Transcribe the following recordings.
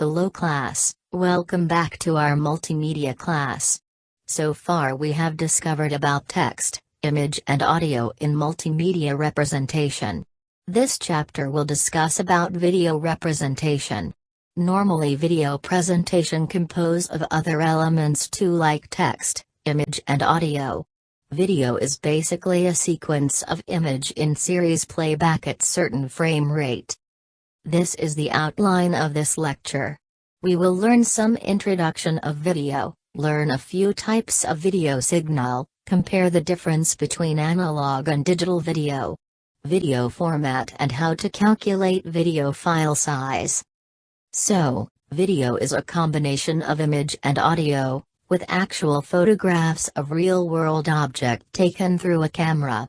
Hello class, welcome back to our multimedia class. So far we have discovered about text, image and audio in multimedia representation. This chapter will discuss about video representation. Normally video presentation compose of other elements too like text, image and audio. Video is basically a sequence of image in series playback at certain frame rate. This is the outline of this lecture. We will learn some introduction of video, learn a few types of video signal, compare the difference between analog and digital video format and how to calculate video file size. So, video is a combination of image and audio, with actual photographs of real-world object taken through a camera.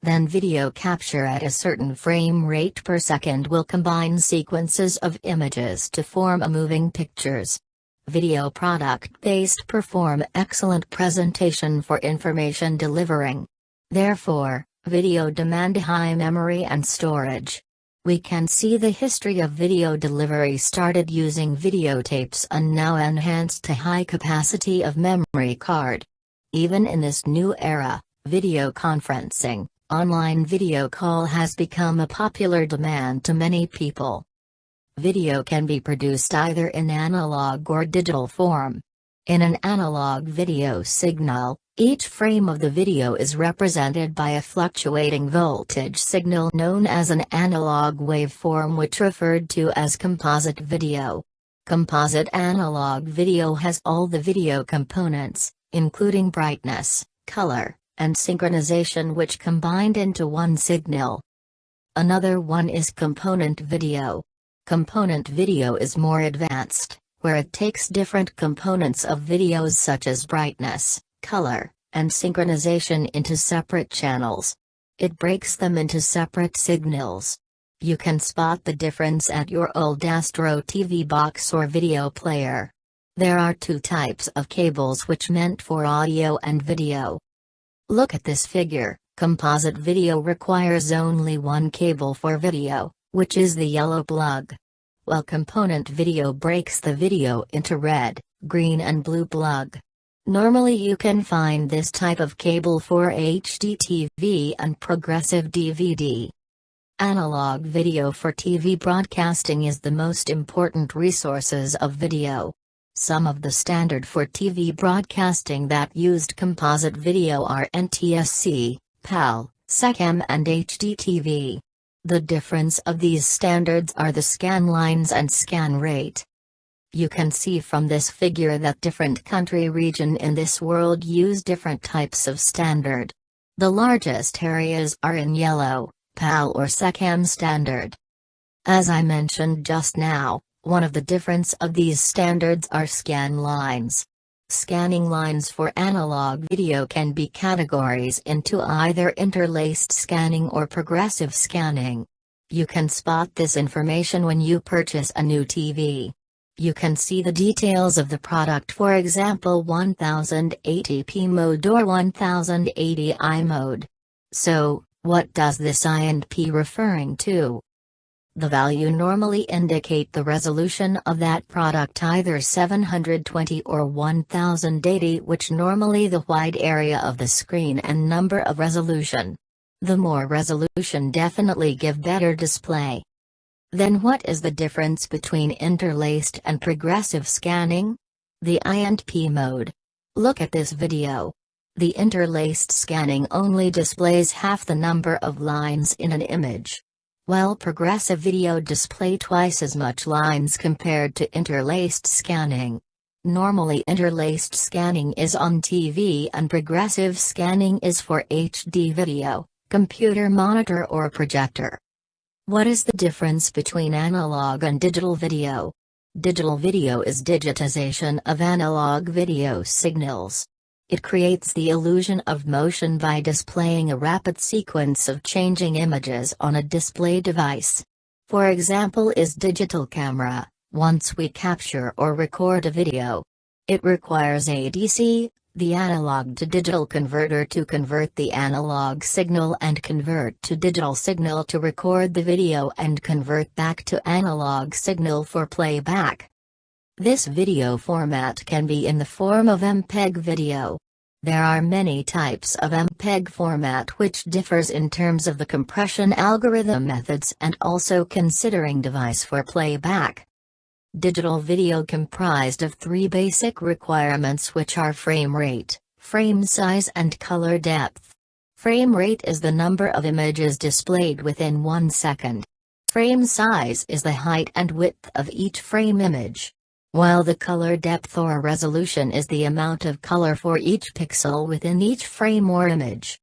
Then video capture at a certain frame rate per second will combine sequences of images to form a moving pictures. Video product-based perform excellent presentation for information delivering. Therefore, video demand high memory and storage. We can see the history of video delivery started using videotapes and now enhanced to high capacity of memory card. Even in this new era, video conferencing, online video call has become a popular demand to many people. Video can be produced either in analog or digital form. In an analog video signal, each frame of the video is represented by a fluctuating voltage signal known as an analog waveform, which referred to as composite video. Composite analog video has all the video components, including brightness, color, and synchronization, which combined into one signal. Another one is component video. Component video is more advanced, where it takes different components of videos such as brightness, color, and synchronization into separate channels. It breaks them into separate signals. You can spot the difference at your old Astro TV box or video player. There are two types of cables which meant for audio and video. Look at this figure. Composite video requires only one cable for video, which is the yellow plug. While component video breaks the video into red, green and blue plug. Normally you can find this type of cable for HD TV and progressive DVD. Analog video for TV broadcasting is the most important resources of video. Some of the standard for TV broadcasting that used composite video are NTSC, PAL, SECAM and HDTV. The difference of these standards are the scan lines and scan rate. You can see from this figure that different country region in this world use different types of standard. The largest areas are in yellow, PAL or SECAM standard. As I mentioned just now, one of the difference of these standards are scan lines. Scanning lines for analog video can be categories into either interlaced scanning or progressive scanning. You can spot this information when you purchase a new TV. You can see the details of the product, for example 1080p mode or 1080i mode. So, what does this INP referring to? The value normally indicate the resolution of that product, either 720 or 1080, which normally the wide area of the screen and number of resolution. The more resolution definitely give better display. Then what is the difference between interlaced and progressive scanning? The INP mode. Look at this video. The interlaced scanning only displays half the number of lines in an image, while progressive video display twice as much lines compared to interlaced scanning. Normally interlaced scanning is on TV and progressive scanning is for HD video, computer monitor or projector. What is the difference between analog and digital video? Digital video is digitization of analog video signals. It creates the illusion of motion by displaying a rapid sequence of changing images on a display device. For example is digital camera. Once we capture or record a video, it requires ADC, the analog to digital converter, to convert the analog signal and convert to digital signal to record the video and convert back to analog signal for playback. This video format can be in the form of MPEG video. There are many types of MPEG format which differs in terms of the compression algorithm methods and also considering device for playback. Digital video comprised of three basic requirements which are frame rate, frame size and color depth. Frame rate is the number of images displayed within 1 second. Frame size is the height and width of each frame image, while the color depth or resolution is the amount of color for each pixel within each frame or image.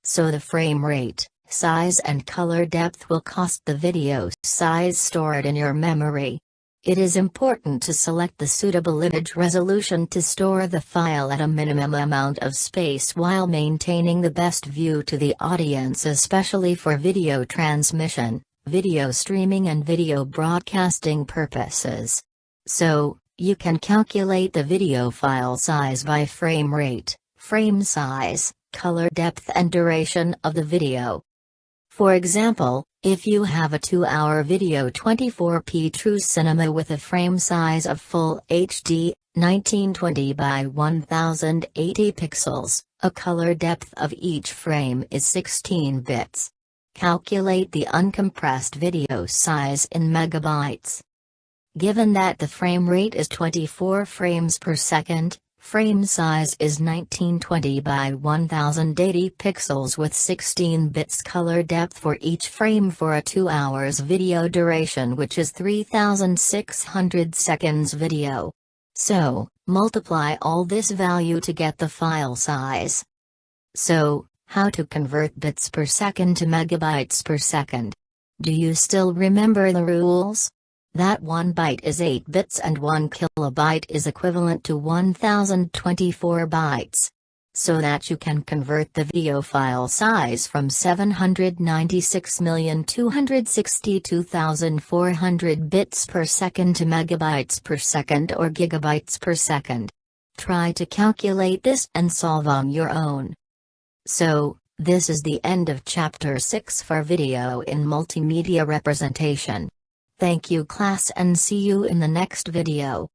So the frame rate, size and color depth will cost the video size stored in your memory. It is important to select the suitable image resolution to store the file at a minimum amount of space while maintaining the best view to the audience, especially for video transmission, video streaming and video broadcasting purposes. So, you can calculate the video file size by frame rate, frame size, color depth and duration of the video. For example, if you have a 2-hour video 24p True Cinema with a frame size of Full HD, 1920 by 1080 pixels, a color depth of each frame is 16 bits. Calculate the uncompressed video size in megabytes. Given that the frame rate is 24 frames per second, frame size is 1920 by 1080 pixels with 16 bits color depth for each frame for a 2 hours video duration, which is 3600 seconds video. So, multiply all this value to get the file size. So, how to convert bits per second to megabytes per second? Do you still remember the rules? That 1 byte is 8 bits and 1 kilobyte is equivalent to 1024 bytes. So that you can convert the video file size from 796,262,400 bits per second to megabytes per second or gigabytes per second. Try to calculate this and solve on your own. So, this is the end of Chapter 6 for video in multimedia representation. Thank you class and see you in the next video.